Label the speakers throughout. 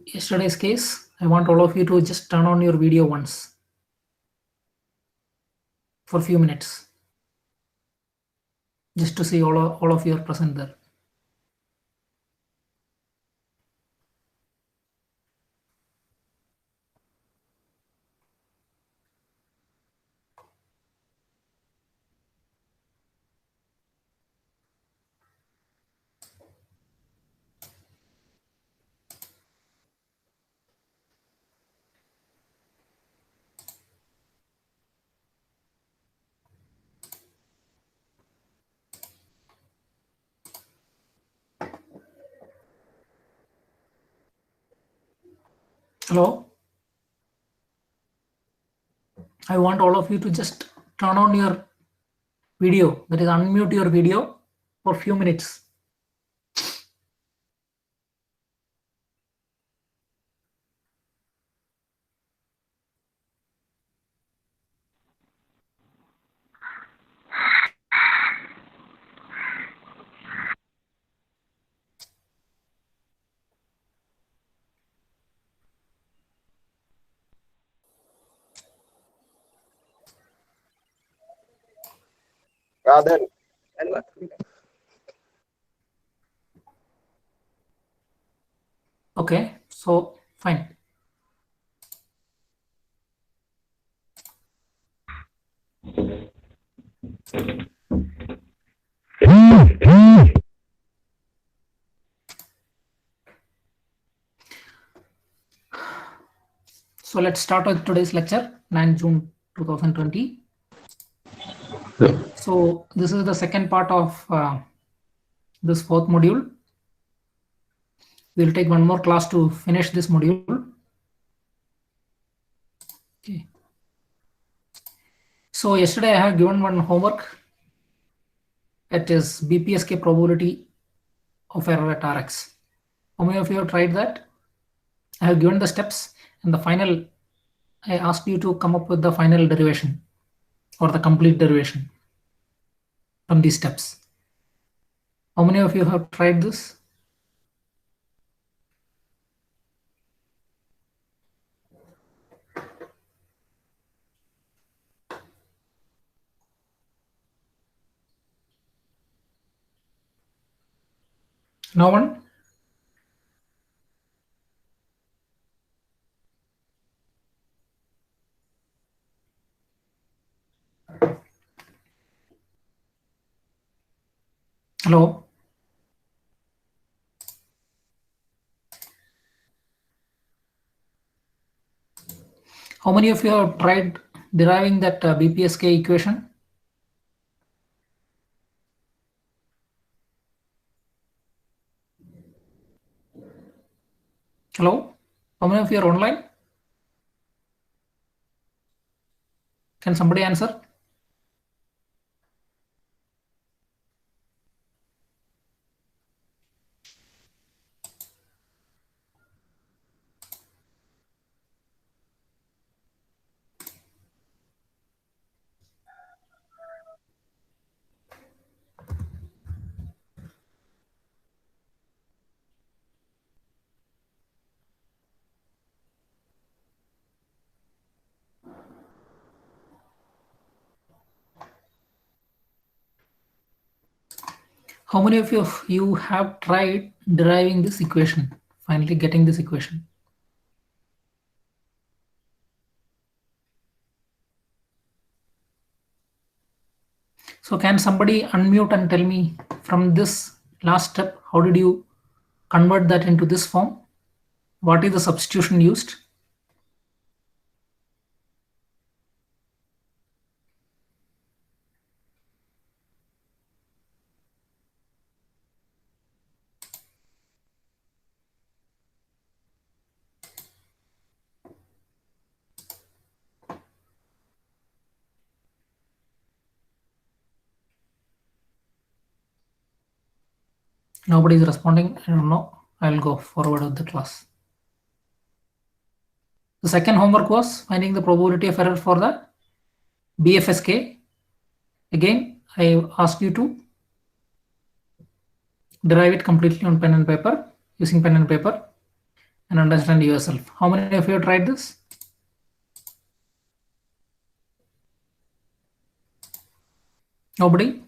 Speaker 1: yesterday's case, I want all of you to just turn on your video once for a few minutes, just to see all of you are present there. Hello? I want all of you to just turn on your video, that is unmute your video for a few minutes.
Speaker 2: Then.
Speaker 1: Okay, so fine. So let's start with today's lecture, 9 June 2020. So this is the second part of this fourth module. We'll take one more class to finish this module. Okay. So yesterday I have given one homework. It is BPSK probability of error at Rx. How many of you have tried that? I have given the steps, and the final, I asked you to come up with the final derivation or the complete derivation from these steps. How many of you have tried this? No one? Hello? How many of you have tried deriving that BPSK equation? Hello? How many of you are online? Can somebody answer? How many of you have tried deriving this equation, finally getting this equation? So can somebody unmute and tell me from this last step, how did you convert that into this form? What is the substitution used? Nobody is responding. I don't know. I'll go forward with the class. The second homework was finding the probability of error for the BFSK. Again, I asked you to derive it completely on pen and paper, using pen and paper. and understand yourself. How many of you have tried this? Nobody?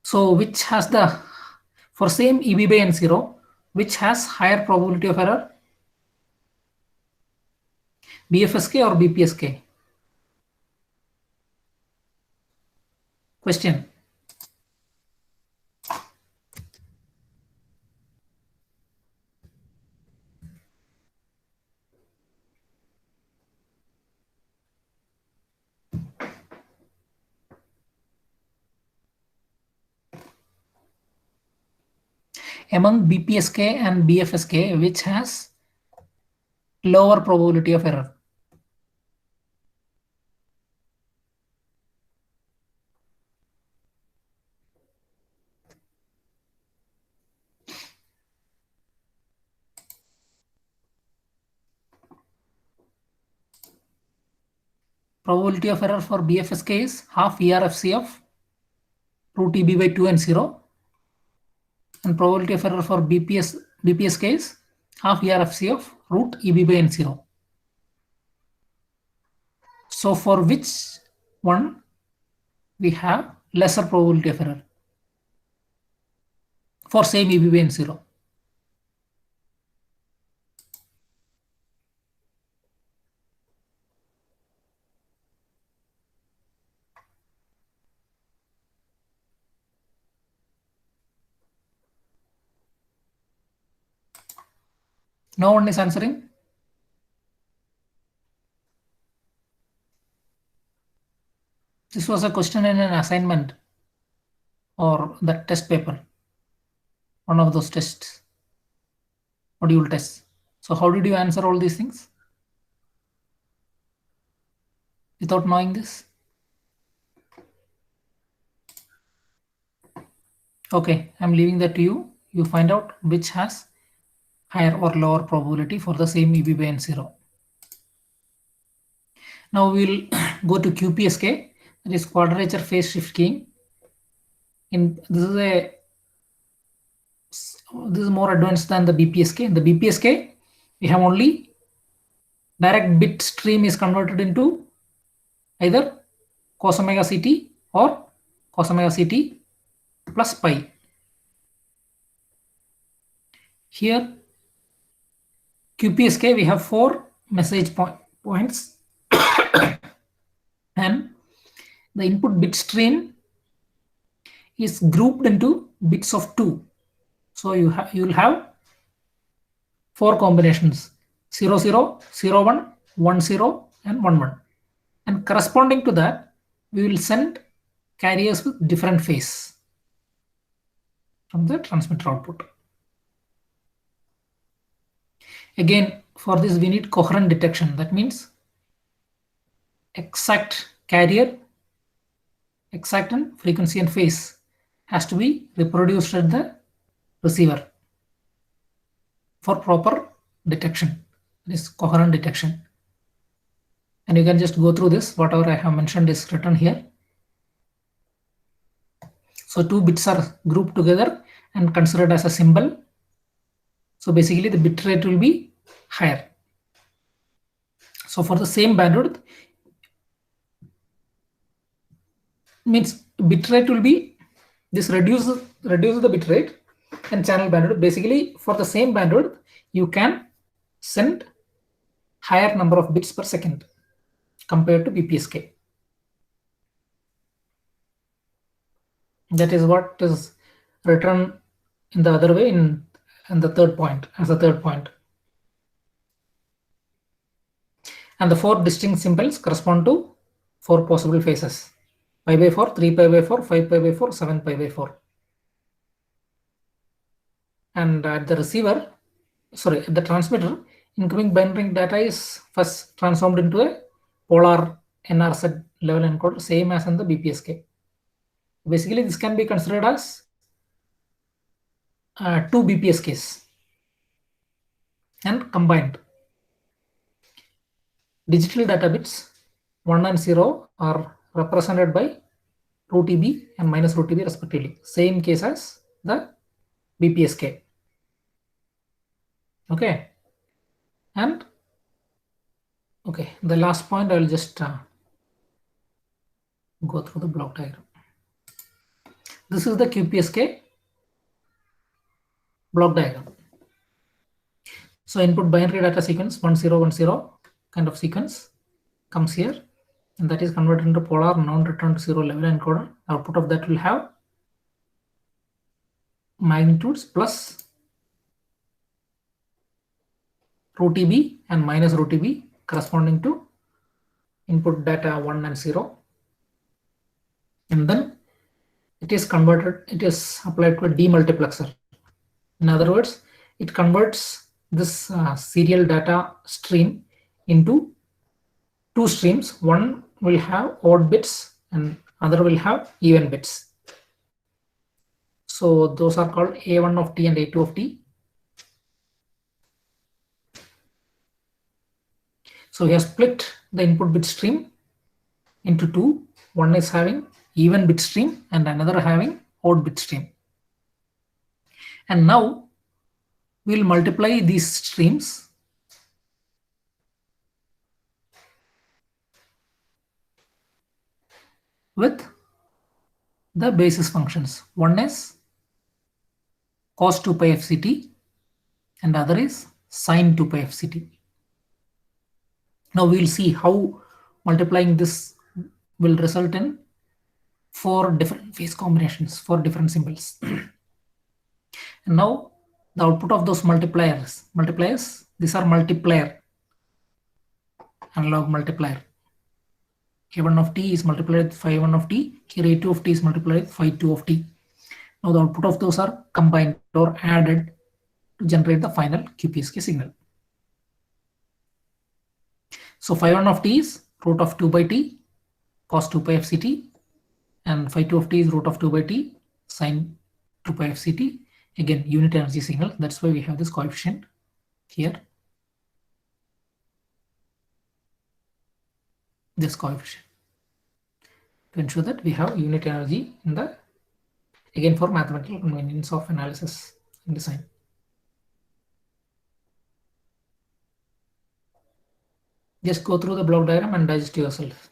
Speaker 1: So which has the, for same EB by N0, which has higher probability of error? BFSK or BPSK? Question. Among BPSK and BFSK, which has lower probability of error? Probability of error for BFSK is half ERFC of root EB by 2 and 0, and probability of error for BPSK is half ERFC of root EB by N0. So for which one we have lesser probability of error for same EB by N0? No one is answering. This was a question in an assignment or the test paper, one of those tests, module tests. So how did you answer all these things without knowing this? Okay, I'm leaving that to you. You find out which has higher or lower probability for the same EB by N0. Now we'll go to QPSK, that is quadrature phase shift keying. This is more advanced than the BPSK. In the BPSK, we have only direct bit stream is converted into either cos omega ct or cos omega ct plus pi. Here, QPSK, we have 4 message points and the input bit stream is grouped into bits of 2. So you'll have 4 combinations: 0 0, 0 1, 1 0, and 1 1. And corresponding to that, we will send carriers with different phase from the transmitter output. Again, for this we need coherent detection. That means exact carrier, exact and frequency and phase has to be reproduced at the receiver for proper detection. This coherent detection. And you can just go through this. Whatever I have mentioned is written here. So 2 bits are grouped together and considered as a symbol. So basically the bit rate will be higher. So for the same bandwidth, means bit rate will be, this reduces the bit rate and channel bandwidth. Basically for the same bandwidth, you can send higher number of bits per second compared to BPSK. That is what is written in the other way in the third point, as a third point. And the 4 distinct symbols correspond to 4 possible phases: pi by 4, 3 pi by 4, 5 pi by 4, 7 pi by 4. And at the receiver, sorry, at the transmitter, incoming binary data is first transformed into a polar NRZ level encoder, same as in the BPSK. Basically, this can be considered as 2 BPSKs and combined. Digital data bits 1 and 0 are represented by rho TB and minus rho TB respectively. Same case as the BPSK. Okay. And okay, the last point I will just go through the block diagram. This is the QPSK block diagram. So input binary data sequence 1010 kind of sequence comes here, and that is converted into polar non-return to zero level encoder. Output of that will have magnitudes plus rho TB and minus rho TB corresponding to input data 1 and 0. And then it is converted, it is applied to a demultiplexer. In other words, it converts this serial data stream into two streams. One will have odd bits and other will have even bits. So those are called A1 of t and A2 of t. So we have split the input bit stream into two. One is having even bit stream and another having odd bit stream. And now we'll multiply these streams with the basis functions. One is cos 2 pi fct and other is sin 2 pi fct. Now we'll see how multiplying this will result in 4 different phase combinations, 4 different symbols. And now the output of those multipliers, these are multiplier, analog multiplier. K1 of t is multiplied with phi 1 of t, here A2 of t is multiplied with phi 2 of t. Now the output of those are combined or added to generate the final QPSK signal. So phi 1 of t is root of 2 by t cos 2 pi fct, and phi 2 of t is root of 2 by t sin 2 pi fct. Again, unit energy signal. That's why we have this coefficient here. This coefficient to ensure that we have unit energy in the, again, for mathematical convenience of analysis and design. Just go through the block diagram and digest yourself.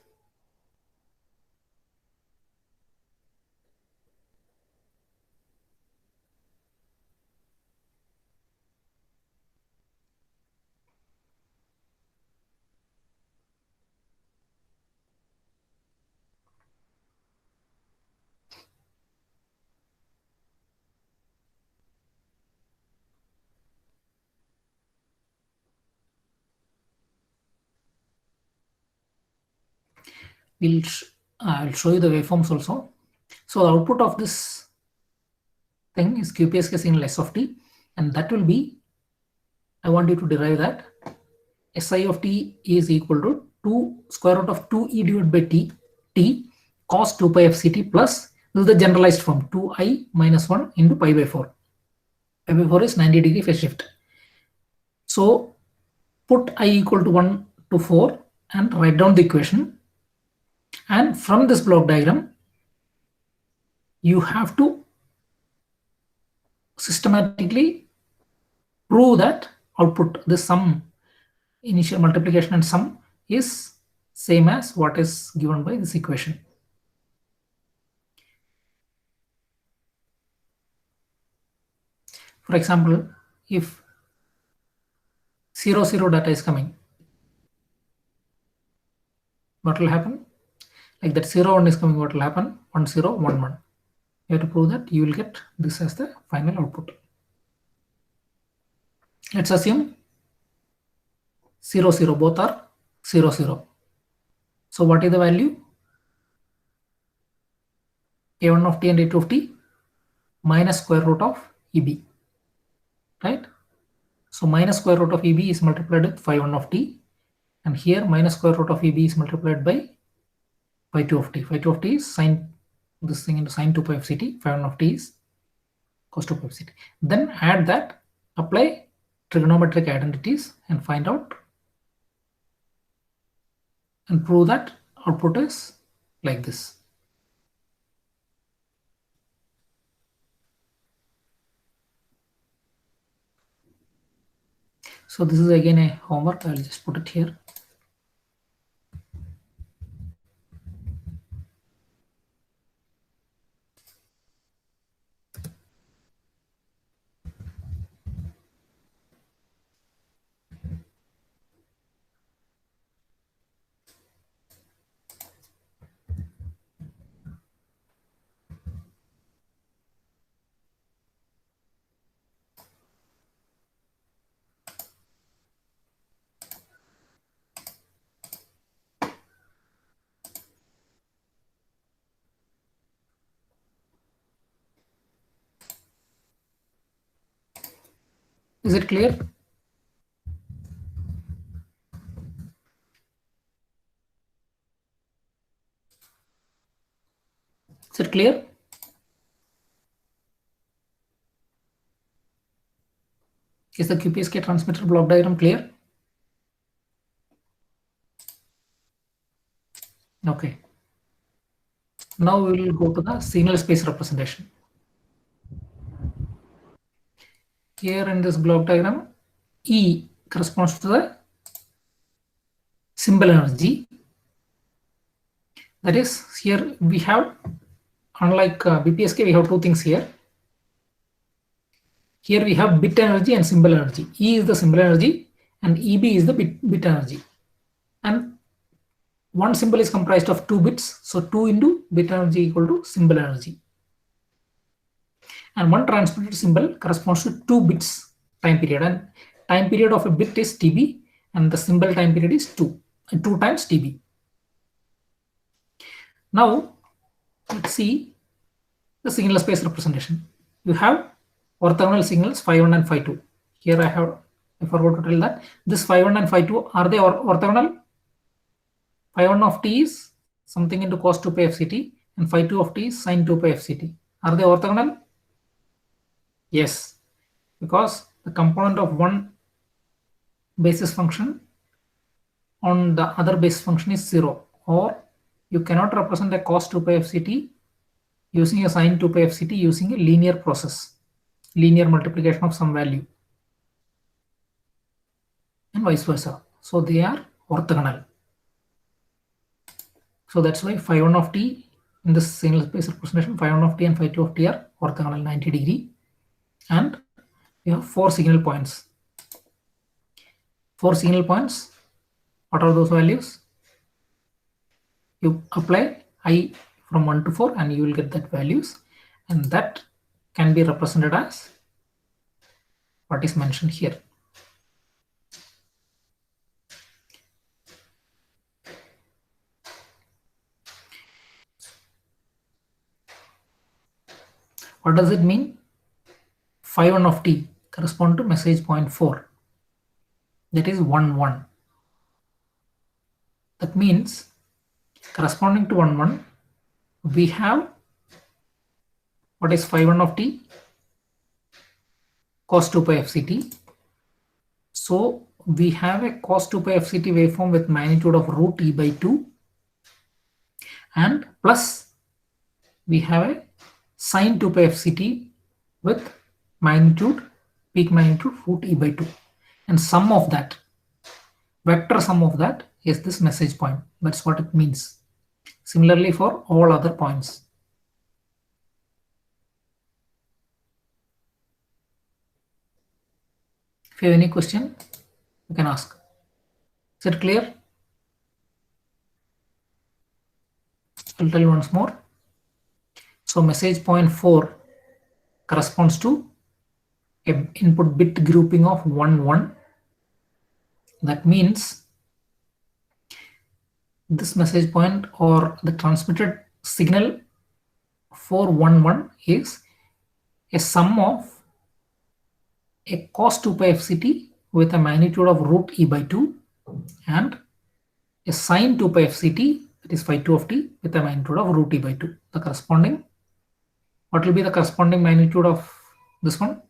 Speaker 1: I'll show you the waveforms also. So the output of this thing is QPSK signal S of t, and that will be, I want you to derive that Si of t is equal to 2 square root of 2e divided by t cos 2 pi fct plus, this is the generalized form, 2i minus 1 into pi by 4. Pi by 4 is 90 degree phase shift. So put I equal to 1 to 4 and write down the equation. And from this block diagram, you have to systematically prove that output, the sum, initial multiplication and sum is same as what is given by this equation. For example, if 0, 0 data is coming, what will happen? Like that 0, 1 is coming, what will happen? 1, 0, 1, 1. You have to prove that you will get this as the final output. Let's assume 0, 0, both are 0, 0. So what is the value? A1 of t and A2 of t minus square root of EB, right? So minus square root of EB is multiplied with phi 1 of t, and here minus square root of EB is multiplied by phi 2 of t. Phi 2 of t is sine this thing into sine 2 pi fct, phi 1 of t is cos 2 pi fct. Then add that, apply trigonometric identities and find out and prove that output is like this. So this is again a homework. I'll just put it here. Is it clear? Is it clear? Is the QPSK transmitter block diagram clear? Okay. Now we will go to the signal space representation. Here in this block diagram, E corresponds to the symbol energy. That is, here we have, unlike BPSK, we have two things here. Here we have bit energy and symbol energy. E is the symbol energy and EB is the bit energy. And one symbol is comprised of 2 bits. So 2 into bit energy equal to symbol energy. And one transmitted symbol corresponds to 2 bits time period. And time period of a bit is TB and the symbol time period is 2 times TB. Now let's see the signal space representation. You have orthogonal signals phi1 and phi2. Here I forgot to tell that this phi1 and phi2, are they orthogonal? Phi1 of t is something into cos 2 pi f ct and phi2 of t is sin 2 pi f ct. Are they orthogonal? Yes, because the component of one basis function on the other basis function is 0, or you cannot represent a cos 2 pi f ct using a sin 2 pi f ct using a linear process, linear multiplication of some value, and vice versa. So they are orthogonal. So that's why phi1 of t in this signal space representation, phi1 of t and phi2 of t are orthogonal 90 degree. And we have 4 signal points. 4 signal points. What are those values? You apply I from 1 to 4 and you will get that values, and that can be represented as what is mentioned here. What does it mean? Phi1 of t correspond to message point 4. That is 1 1. That means corresponding to 1 1, we have what is phi1 of t? Cos 2 pi f ct. So we have a cos 2 pi f ct waveform with magnitude of root e by 2, and plus we have a sin 2 pi f ct with magnitude, peak magnitude root e by 2, and sum of that, vector sum of that is this message point. That's what it means. Similarly for all other points. If you have any question, you can ask. Is it clear? I'll tell you once more. So message point 4 corresponds to an input bit grouping of 1 1. That means this message point or the transmitted signal 411 is a sum of a cos 2 pi f ct with a magnitude of root e by 2 and a sin 2 pi f ct, that is phi2 of t, with a magnitude of root e by 2. The corresponding, what will be the corresponding magnitude of this one?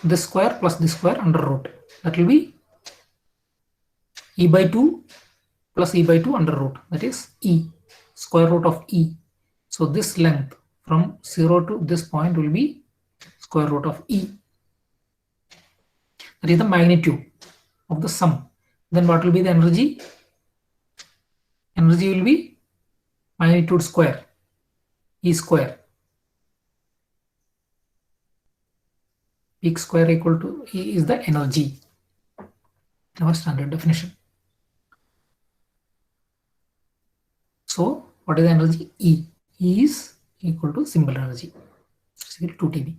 Speaker 1: This square plus this square under root. That will be e by 2 plus e by 2 under root. That is e, square root of e. So this length from 0 to this point will be square root of E. That is the magnitude of the sum. Then what will be the energy? Energy will be magnitude square, E square. Peak square equal to E is the energy. Our standard definition. So what is the energy? E. E is equal to simple energy. It's equal to 2 TB.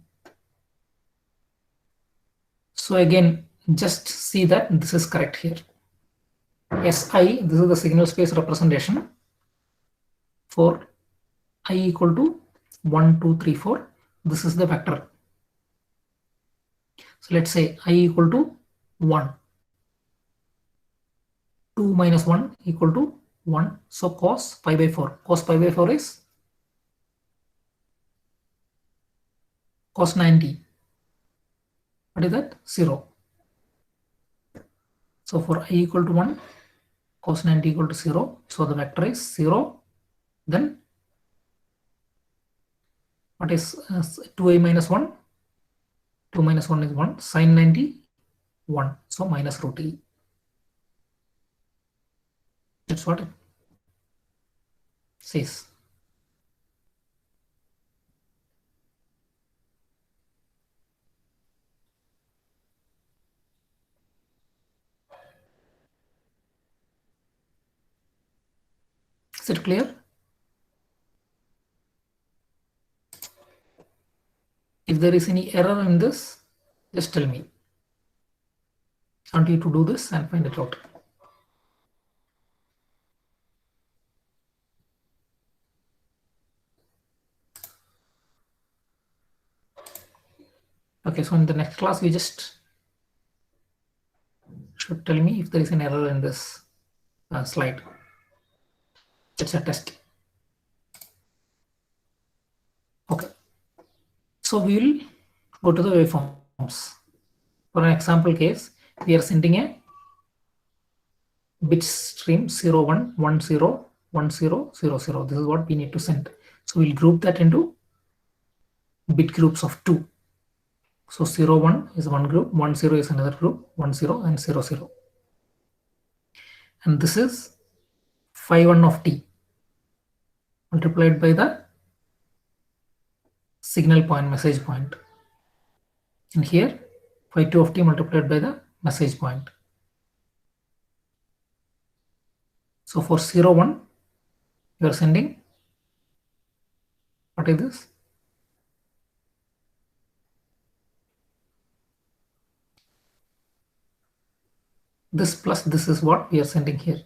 Speaker 1: So again, just see that this is correct here. SI, this is the signal space representation for I equal to 1, 2, 3, 4. This is the vector. So let's say I equal to 1. 2 minus 1 equal to 1. So cos pi by 4. Cos pi by 4 is cos 90. What is that? 0. So for I equal to 1, cos 90 equal to 0. So the vector is 0. Then what is 2i minus 1? 2 minus 1 is 1. Sin 90, 1. So minus root E. That's what it says. Is it clear? If there is any error in this, just tell me. I want you to do this and find it out. Okay, so in the next class, you just should tell me if there is an error in this slide. It's a test. Okay. So we will go to the waveforms. For an example case, we are sending a bit stream 0, 1, 1, 0, 1, 0, 0, 0. This is what we need to send. So we'll group that into bit groups of 2. So 0, 1 is one group, 1, 0 is another group, 1, 0 and 0, 0. And this is phi 1 of t multiplied by the signal point, message point. And here phi 2 of t multiplied by the message point. So for 0, 1, you are sending, what is this? This plus this is what we are sending here.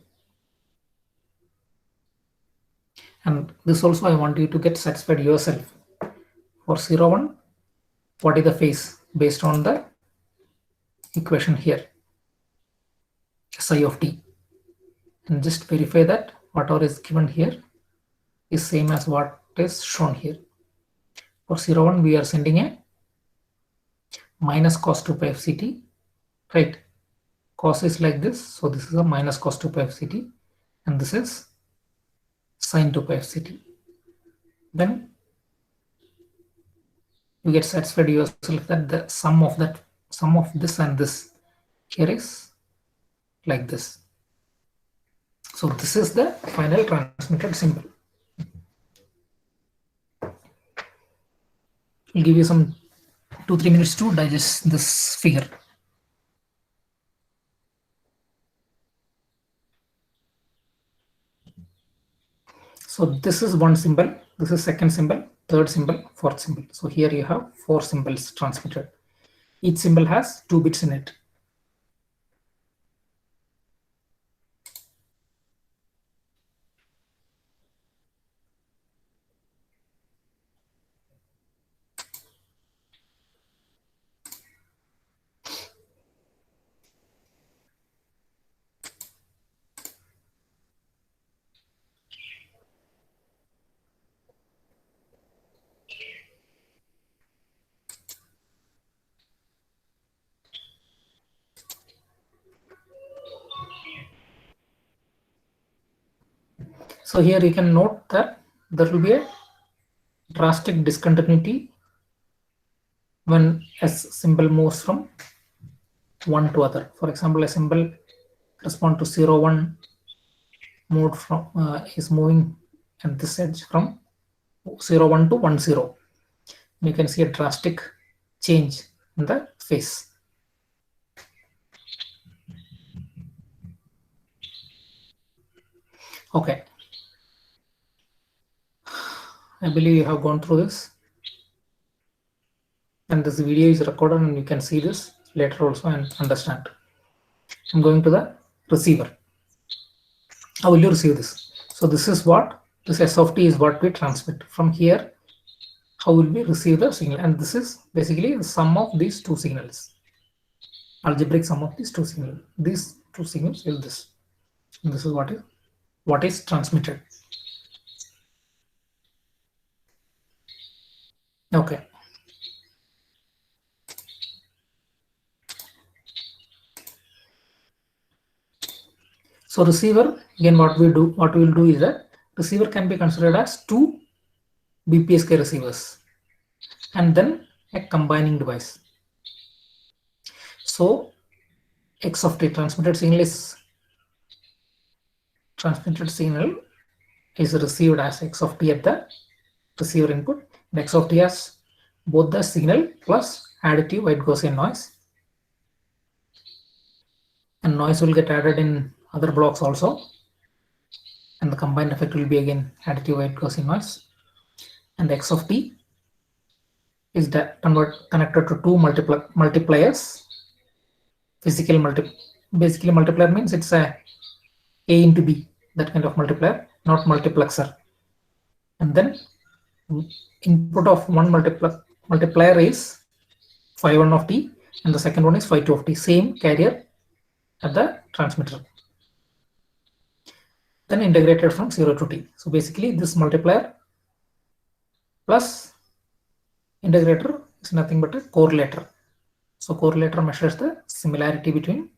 Speaker 1: And this also I want you to get satisfied yourself. For 0, 1, what is the phase based on the equation here, psi of t. And just verify that whatever is given here is same as what is shown here. For 0, 1, we are sending a minus cos 2 pi of ct, right? Cos is like this, so this is a minus cos 2 pi of ct, and this is sin 2 pi of ct. Then you get satisfied yourself that the sum of this and this here is like this. So this is the final transmitted symbol. I'll give you some 2-3 minutes to digest this figure. So this is one symbol, this is second symbol, third symbol, fourth symbol. So here you have 4 symbols transmitted. Each symbol has 2 bits in it. So here you can note that there will be a drastic discontinuity when a symbol moves from one to other. For example, a symbol correspond to 0, 1 mode from is moving at this edge from 0, 1 to 1, 0. You can see a drastic change in the phase. Okay, I believe you have gone through this, and this video is recorded and you can see this later also and understand. I'm going to the receiver. How will you receive this? So this is what this S of t is what we transmit from here. How will we receive the signal? And this is basically the sum of these two signals, algebraic sum of these two signals. These two signals is this. And this is what is transmitted. Okay. So receiver, again, what we will do is that receiver can be considered as two BPSK receivers and then a combining device. So X of t transmitted signal is received as X of t at the receiver input, and X of t has both the signal plus additive white Gaussian noise, and noise will get added in other blocks also, and the combined effect will be again additive white Gaussian noise. And X of t is connected to two multipliers. Basically multiplier means it's a into B, that kind of multiplier, not multiplexer. And then input of one multiplier is phi1 of t, and the second one is phi2 of t, same carrier at the transmitter, then integrated from 0 to t. So basically this multiplier plus integrator is nothing but a correlator. So correlator measures the similarity between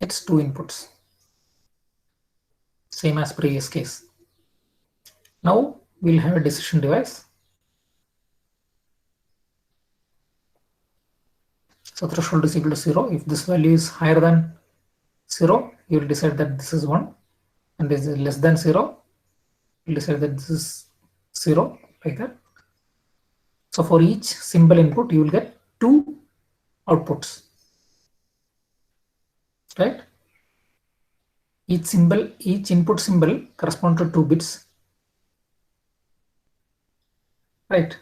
Speaker 1: its two inputs, same as previous case. Now we'll have a decision device. So threshold is equal to 0. If this value is higher than 0, you will decide that this is 1, and this is less than 0, you will decide that this is 0, like that. So for each symbol input, you will get two outputs, right? Each input symbol corresponds to 2 bits, right?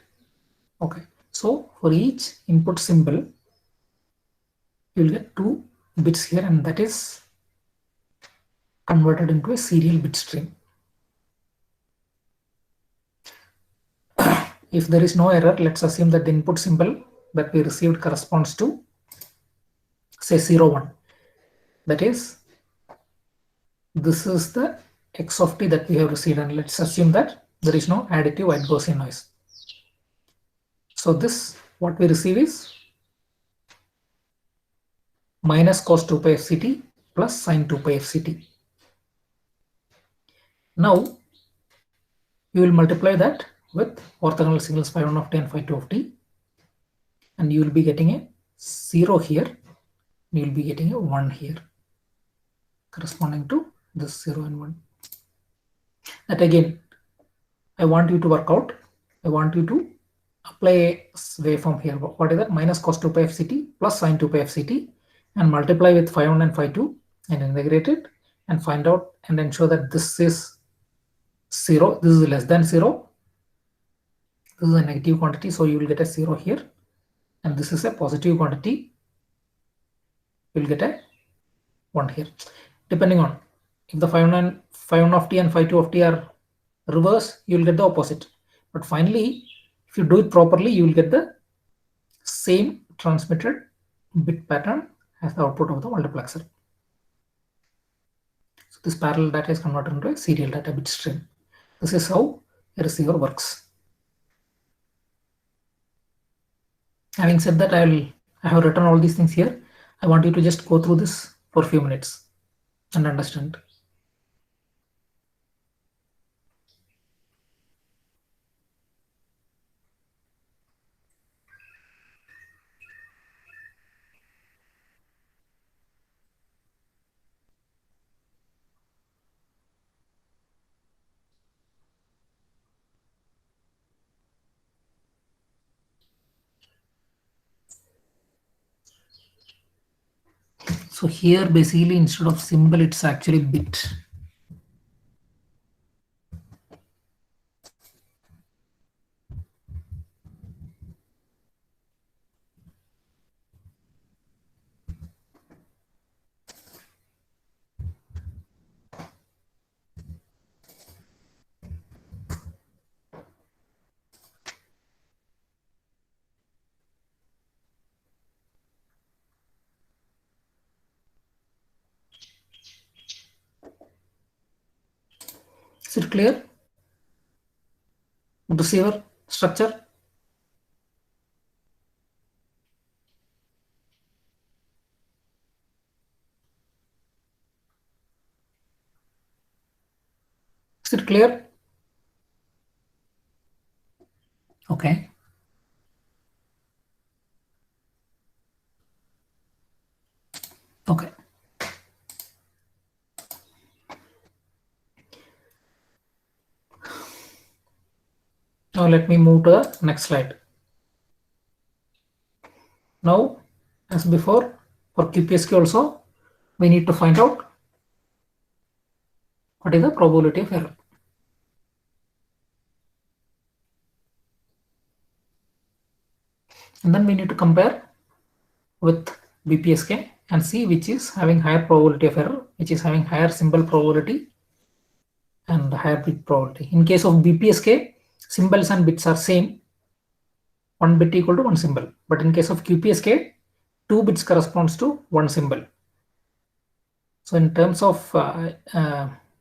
Speaker 1: Okay. So for each input symbol, you will get 2 bits here, and that is converted into a serial bit stream. If there is no error, let's assume that the input symbol that we received corresponds to, say, 0, 1. That is, this is the X of t that we have received, and let's assume that there is no additive white Gaussian noise. So this, what we receive is minus cos 2 pi fct plus sin 2 pi fct. Now you will multiply that with orthogonal signals phi1 of t and phi2 of t, and you will be getting a 0 here, you will be getting a 1 here, corresponding to this 0 and 1. That again, I want you to work out. I want you to apply a waveform here. What is that? Minus cos 2 pi fct plus sin 2 pi fct, and multiply with phi1 and phi2 and integrate it and find out and ensure that this is 0, this is less than 0, this is a negative quantity, so you will get a 0 here, and this is a positive quantity, you will get a 1 here. Depending on if the phi1 of t and phi2 of t are reverse, you will get the opposite. But finally, if you do it properly, you will get the same transmitted bit pattern as the output of the multiplexer. So this parallel data is converted into a serial data bit stream. This is how a receiver works. Having said that, I have written all these things here. I want you to just go through this for a few minutes and understand. So here basically instead of symbol it's actually bit. Is it clear? Receiver structure. Is it clear? Okay. Okay. Now let me move to the next slide. Now, as before, for QPSK also, we need to find out what is the probability of error. And then we need to compare with BPSK and see which is having higher probability of error, which is having higher symbol probability and higher bit probability. In case of BPSK, symbols and bits are same, one bit equal to one symbol. But in case of QPSK, two bits corresponds to one symbol. So in terms of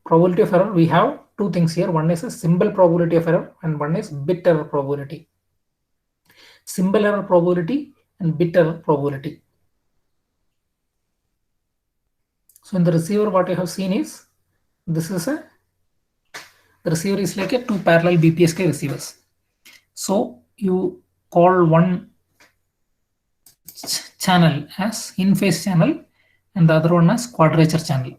Speaker 1: probability of error, we have two things here. One is a symbol probability of error and one is bit error probability. Symbol error probability and bit error probability. So in the receiver, what you have seen is this is the receiver is like a two parallel BPSK receivers. So you call one channel as in-phase channel and the other one as quadrature channel.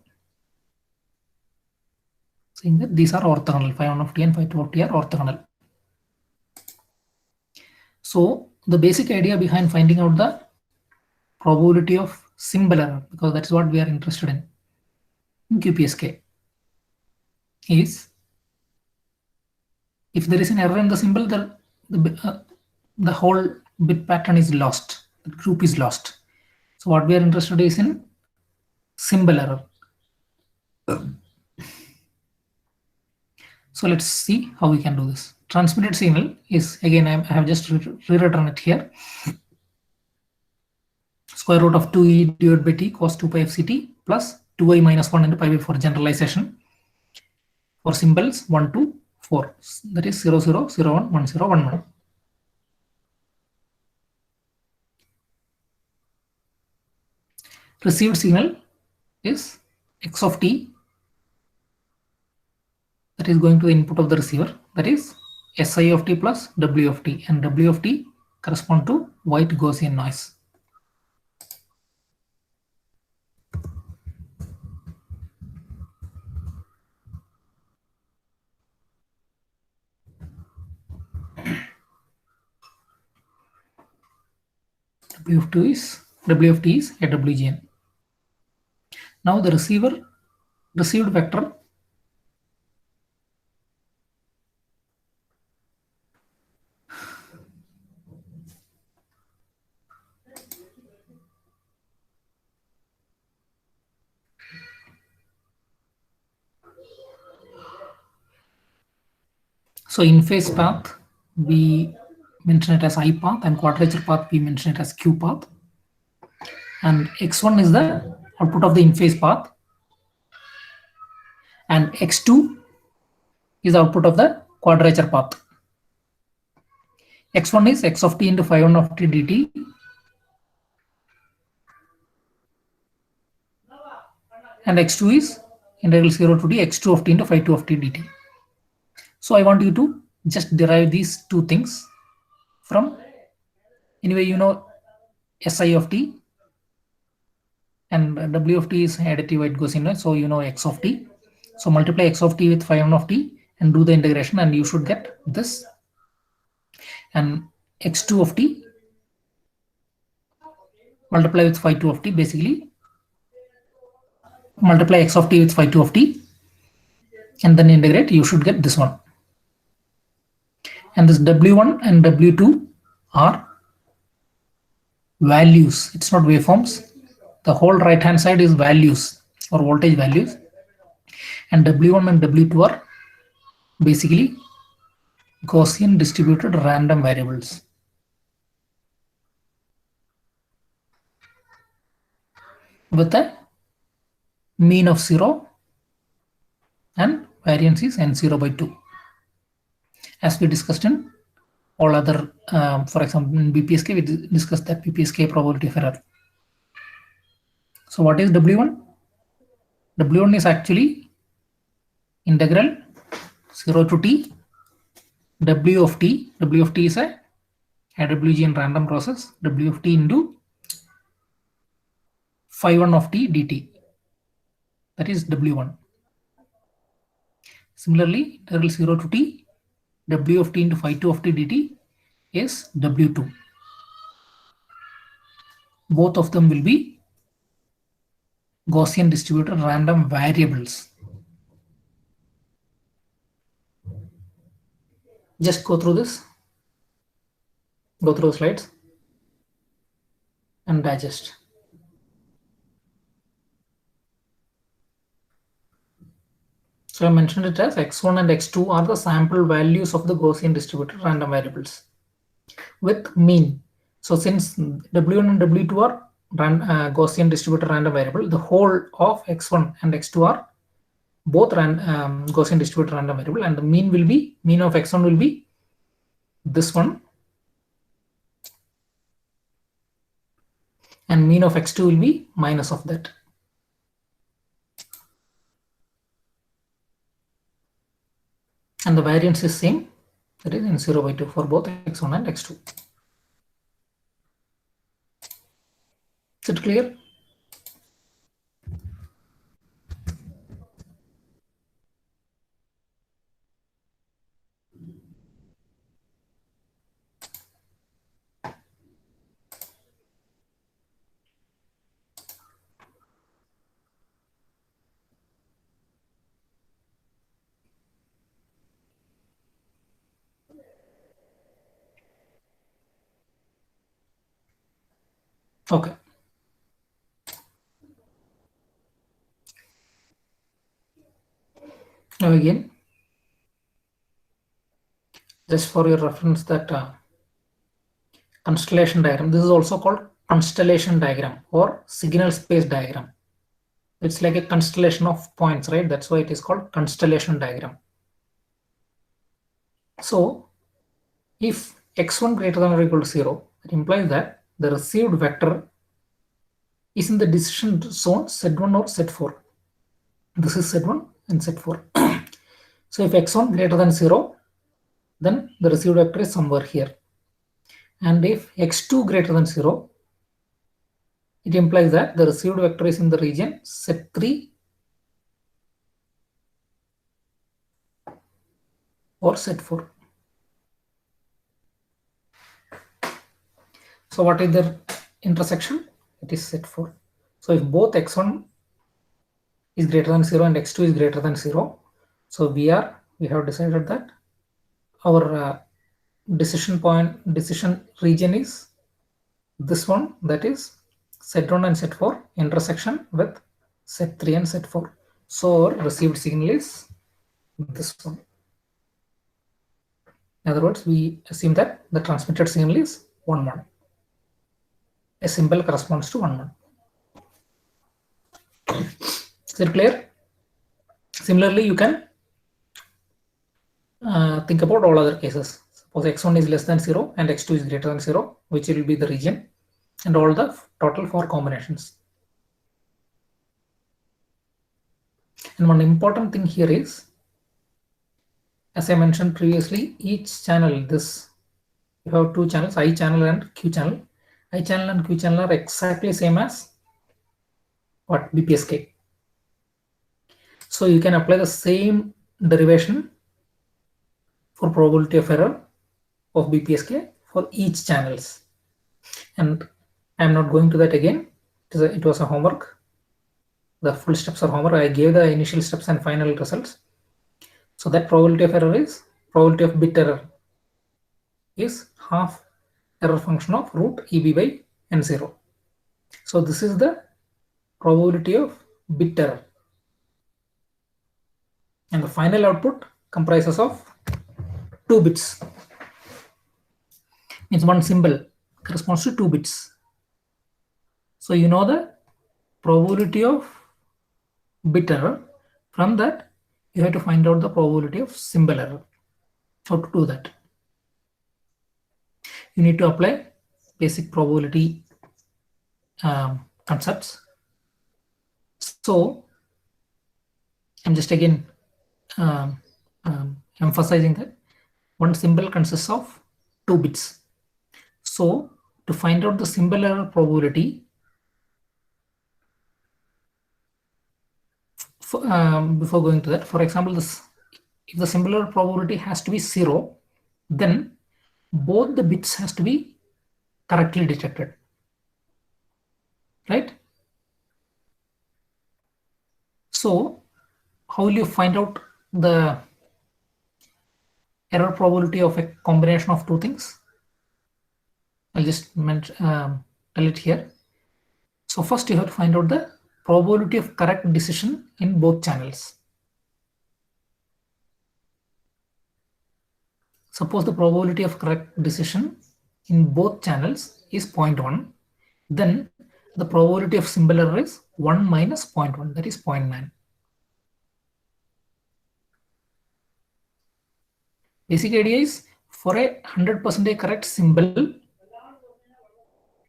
Speaker 1: Saying that these are orthogonal, phi 1 of t and phi 2 of t are orthogonal. So the basic idea behind finding out the probability of symbol error, because that's what we are interested in QPSK, is if there is an error in the symbol, the whole bit pattern is lost, the group is lost. So what we are interested is in symbol error. So let's see how we can do this. Transmitted signal is, again, I have just rewritten it here. Square root of 2e divided by t cos 2 pi f ct plus 2i minus 1 into pi by 4 generalization for symbols 1 to 4. That is 0, 0, 0, 1, 1, 0, 1, 1. Received signal is x of t, that is going to the input of the receiver, that is Si of t plus W of t, and W of t correspond to white Gaussian noise. W of t is a WGN. Now the receiver received vector so in phase path we mention it as I path and quadrature path we mention it as Q path, and x1 is the output of the in phase path and x2 is the output of the quadrature path. X1 is x of t into phi 1 of t dt, and x2 is integral 0 to d x2 of t into phi 2 of t dt. So I want you to just derive these two things from, anyway you know Si of t and W of t is additive white Gaussian noise, so you know x of t. So multiply x of t with phi 1 of t and do the integration and you should get this, and x2 of t multiply with phi 2 of t, basically multiply x of t with phi 2 of t, and then integrate, you should get this one. And this W1 and W2 are values. It's not waveforms. The whole right hand side is values or voltage values, and W1 and W2 are basically Gaussian distributed random variables with a mean of 0 and variance is n0 by 2. As we discussed in all other, for example, in BPSK, we discussed that BPSK probability of error. So what is W1? W1 is actually integral 0 to t W of t. W of t is a IWG random process. W of t into phi 1 of t dt. That is W1. Similarly, integral 0 to t W of t into phi 2 of t dt is W2. Both of them will be Gaussian distributed random variables. Just go through this, go through the slides and digest. So I mentioned it as x1 and x2 are the sample values of the Gaussian distributed random variables with mean. So since W1 and W2 are Gaussian distributed random variable, the whole of x1 and x2 are both Gaussian distributed random variable, and the mean of x1 will be this one, and mean of x2 will be minus of that. And the variance is same, that is n0 by 2 for both x1 and x2. Is it clear? Okay. Now again, just for your reference, that constellation diagram, this is also called constellation diagram or signal space diagram. It's like a constellation of points, right? That's why it is called constellation diagram. So if x1 greater than or equal to 0, it implies that the received vector is in the decision zone Z1 or Z4. This is Z1 and Z4. So if x1 greater than 0, then the received vector is somewhere here. And if x2 greater than 0, it implies that the received vector is in the region Z3 or Z4. So what is the intersection? It is Z4. So if both x1 is greater than 0 and x2 is greater than 0, so we have decided that our decision region is this one, that is Z1 and Z4 intersection with Z3 and Z4. So our received signal is this one. In other words, we assume that the transmitted signal is 1 1. A symbol corresponds to 1 1. Is it clear? Similarly, you can think about all other cases. Suppose x1 is less than 0 and x2 is greater than 0, which will be the region, and all the total 4 combinations. And one important thing here is, as I mentioned previously, each channel, you have 2 channels, I channel and Q channel. I channel and Q channel are exactly same as what? BPSK. So you can apply the same derivation for probability of error of BPSK for each channels. And I'm not going to that again. It was a homework. the full steps are homework. I gave the initial steps and final results. So that probability of error is probability of bit error is half error function of root EB by N0. So this is the probability of bit error. And the final output comprises of 2 bits. Means one symbol corresponds to 2 bits. So you know the probability of bit error. From that, you have to find out the probability of symbol error. How to do that? You need to apply basic probability concepts. So I'm just again emphasizing that one symbol consists of 2 bits. So to find out the symbol error probability, before going to that, for example, if the symbol error probability has to be 0, then both the bits has to be correctly detected, right? So how will you find out the error probability of a combination of 2 things? I'll just tell it here. So first you have to find out the probability of correct decision in both channels. Suppose the probability of correct decision in both channels is 0.1, then the probability of symbol error is 1 minus 0.1, that is 0.9. Basic idea is for a 100% correct symbol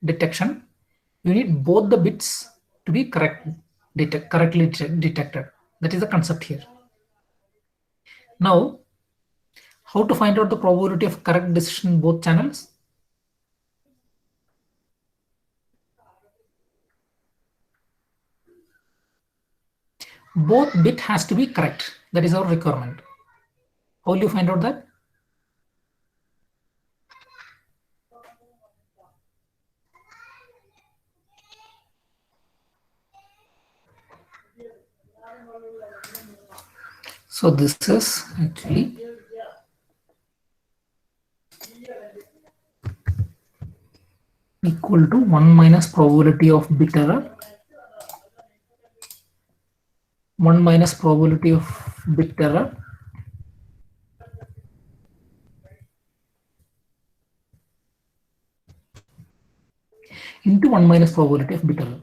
Speaker 1: detection, you need both the bits to be correctly detected. That is the concept here. Now, how to find out the probability of correct decision in both channels? Both bit has to be correct. That is our requirement. How will you find out that? So this is actually equal to 1 minus probability of bit error, 1 minus probability of bit error into 1 minus probability of bit error.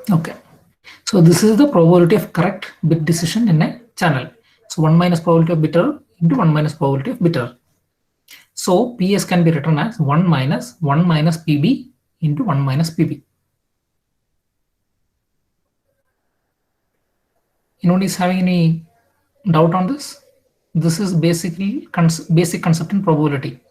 Speaker 1: Okay, so this is the probability of correct bit decision in a channel. So 1 minus probability of bit error into 1 minus probability of bit error. So PS can be written as 1 minus PB into 1 minus PB. Anyone is having any doubt on this? This is basically basic concept in probability.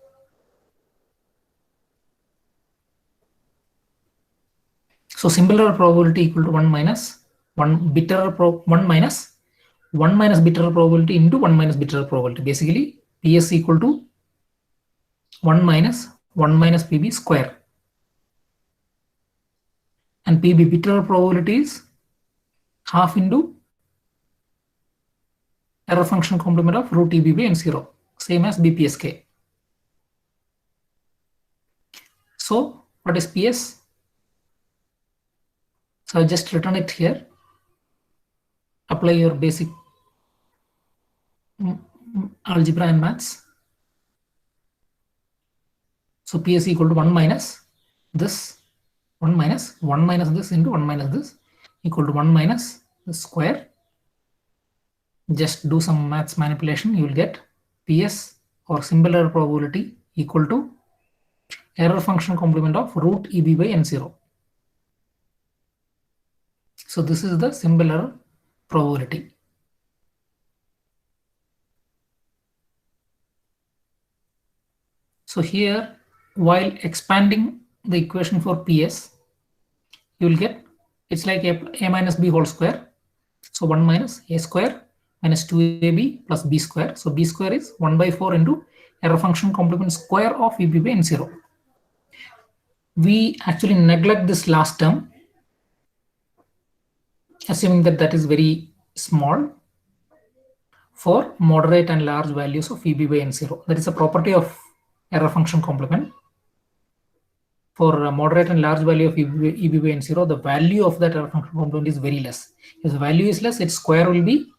Speaker 1: So symbol error probability equal to 1 minus 1 bit error 1 minus 1 minus bit error probability into 1 minus bit error probability. Basically, PS equal to 1 minus PB square. And PB bit error probability is half into error function complement of root EB by N0, same as BPSK. So what is PS? So I just written it here. Apply your basic algebra and maths. So PS equal to 1 minus this, 1 minus this into 1 minus this equal to 1 minus the square. Just do some maths manipulation, you will get PS or symbol error probability equal to error function complement of root EB by N0. So this is the symbol error probability. So here, while expanding the equation for PS, you will get it's like a minus B whole square. So 1 minus a square minus 2ab plus b square. So b square is 1 by 4 into error function complement square of eb by n0. We actually neglect this last term, assuming that that is very small for moderate and large values of eb by n0. That is a property of error function complement. For a moderate and large value of eb by n0, the value of that error function complement is very less. If the value is less, its square will be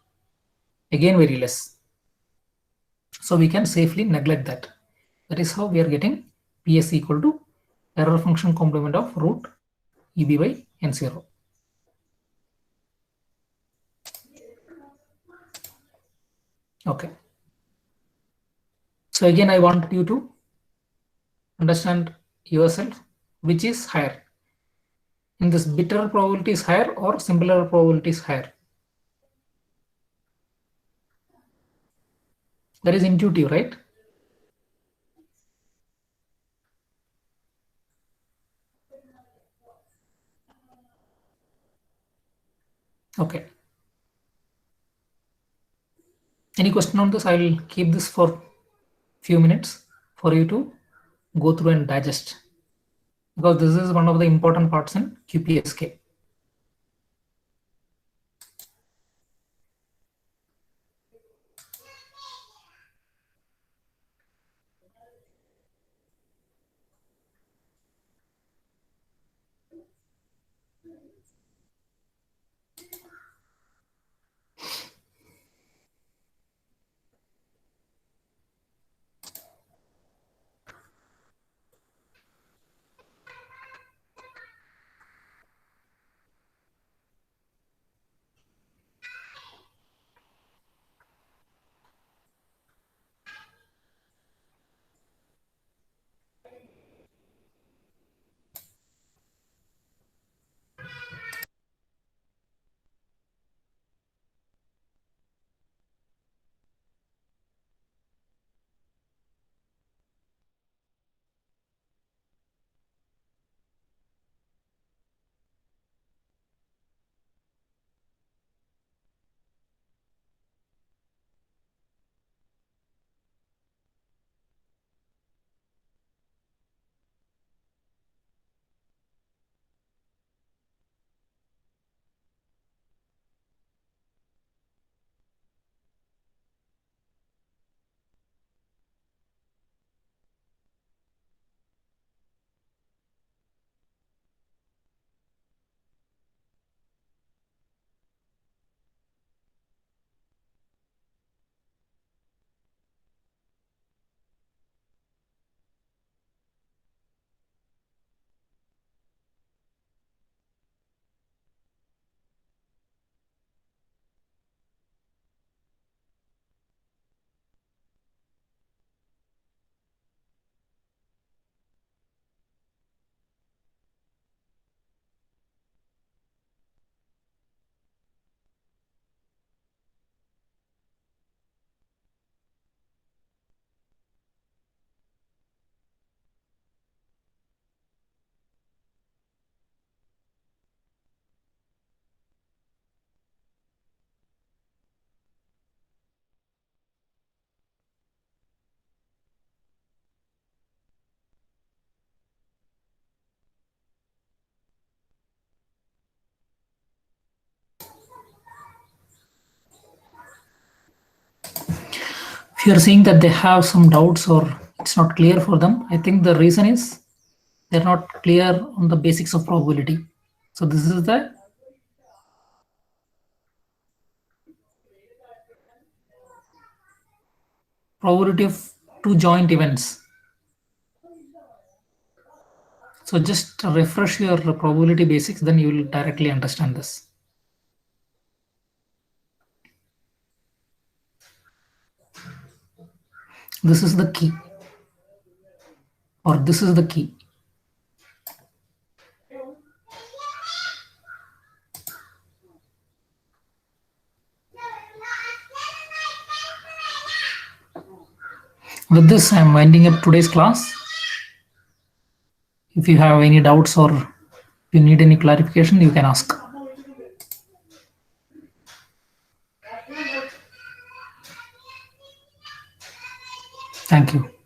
Speaker 1: again very less. So we can safely neglect that. That is how we are getting PS equal to error function complement of root eb by n0. Okay. So again, I want you to understand yourself which is higher. In this, bitter probability is higher or simpler probability is higher. That is intuitive, right? Okay. Any question on this? I will keep this for few minutes for you to go through and digest, because this is one of the important parts in QPSK. If you are seeing that they have some doubts or it's not clear for them, I think the reason is they're not clear on the basics of probability. So this is the probability of two joint events. So just refresh your probability basics, then you will directly understand this. This is the key, or this is the key. With this, I am winding up today's class. If you have any doubts or you need any clarification, you can ask. Thank you.